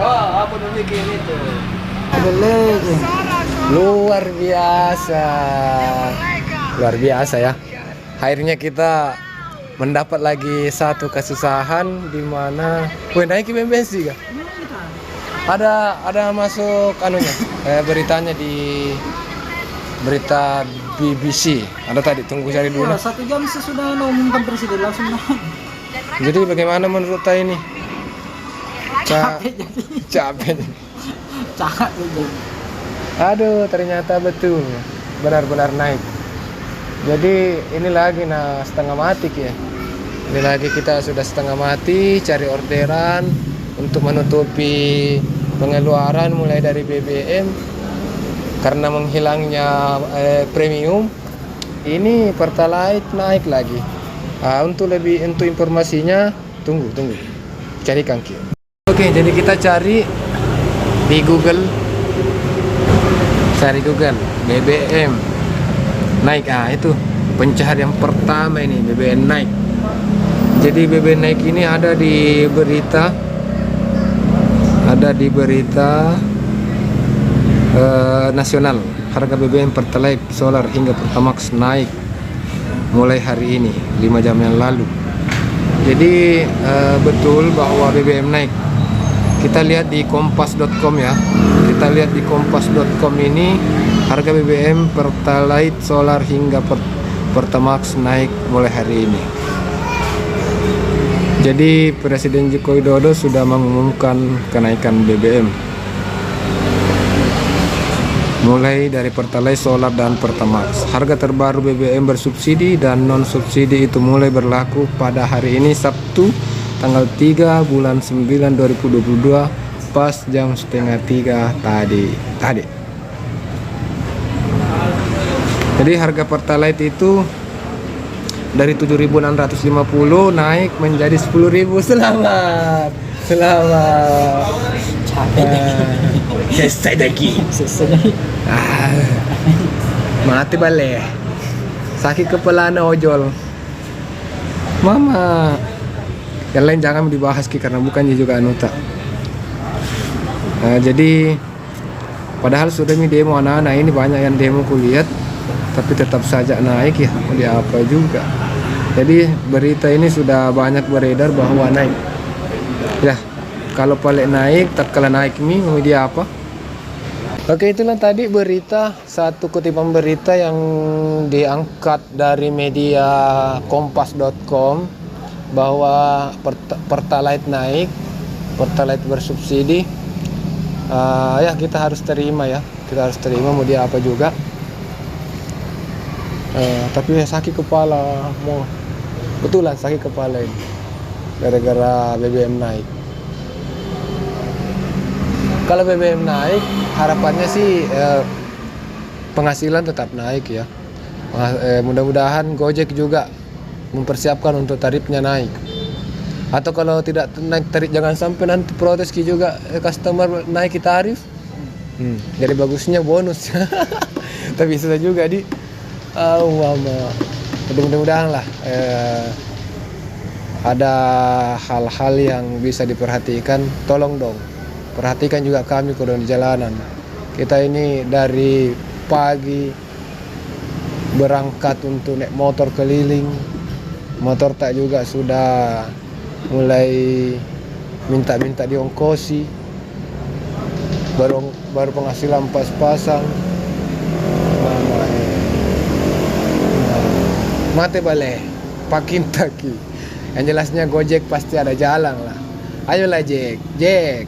Oh, apa bikin itu? Luar biasa. Luar biasa ya. Akhirnya kita mendapat lagi satu kesusahan di mana naik bensin kah? Ada masuk anunya beritanya di berita BBC. Ada tadi, tunggu cari dulu. 1 jam sesudah mengumumkan presiden langsung naik. Jadi bagaimana menurut Tay ini? Capek. Jadi. Aduh, ternyata betul benar-benar naik. Jadi ini lagi setengah mati ya. Ini lagi kita sudah setengah mati cari orderan untuk menutupi pengeluaran mulai dari BBM karena menghilangnya premium. Ini Pertalite naik lagi. Untuk informasinya tunggu carikan Ki. Oke, jadi kita cari di Google. Cari Google BBM naik. Itu pencaharian pertama ini BBM naik. Jadi BBM naik ini ada di berita nasional. Harga BBM Pertalite Solar hingga Pertamax naik mulai hari ini 5 jam yang lalu. Jadi betul bahwa BBM naik. Kita lihat di kompas.com ya. Kita lihat di kompas.com ini harga BBM Pertalite Solar hingga Pertamax naik mulai hari ini. Jadi Presiden Joko Widodo sudah mengumumkan kenaikan BBM mulai dari Pertalite Solar dan Pertamax. Harga terbaru BBM bersubsidi dan non subsidi itu mulai berlaku pada hari ini Sabtu tanggal 3 bulan 9 2022 pas jam 2:30 tadi. Jadi harga Pertalite itu dari 7.650 naik menjadi 10.000. Selamat. Selesai lagi. Mati balik. Sakit kepala ojol. Mama. Yang lain jangan dibahas karena bukannya juga anuta. Jadi padahal sudah demo anak-anak ini banyak yang demo kulihat, tapi tetap saja naik ya. Mau di apa juga. Jadi berita ini sudah banyak beredar bahwa naik. Ya, kalau paling naik, tatkala naik ini mau di apa? Oke, itulah tadi berita, satu kutipan berita yang diangkat dari media kompas.com bahwa Pertalite naik, Pertalite bersubsidi. Ya kita harus terima ya, mau dia apa juga. Tapi sakit kepala, betulan sakit kepala ini gara-gara BBM naik. Kalau BBM naik, harapannya sih penghasilan tetap naik ya. Mudah-mudahan Gojek juga mempersiapkan untuk tarifnya naik. Atau kalau tidak naik tarif, jangan sampai nanti protes juga customer naik tarif. Jadi bagusnya bonus. Tapi bisa juga mudah-mudahan lah ada hal-hal yang bisa diperhatikan. Tolong dong perhatikan juga kami kalau di jalanan. Kita ini dari pagi berangkat untuk naik motor keliling, motor tak juga sudah mulai minta diongkosi, baru penghasilan pas-pasan. Mati balik pakin taki. Yang jelasnya Gojek pasti ada jalan lah. Ayolah Jack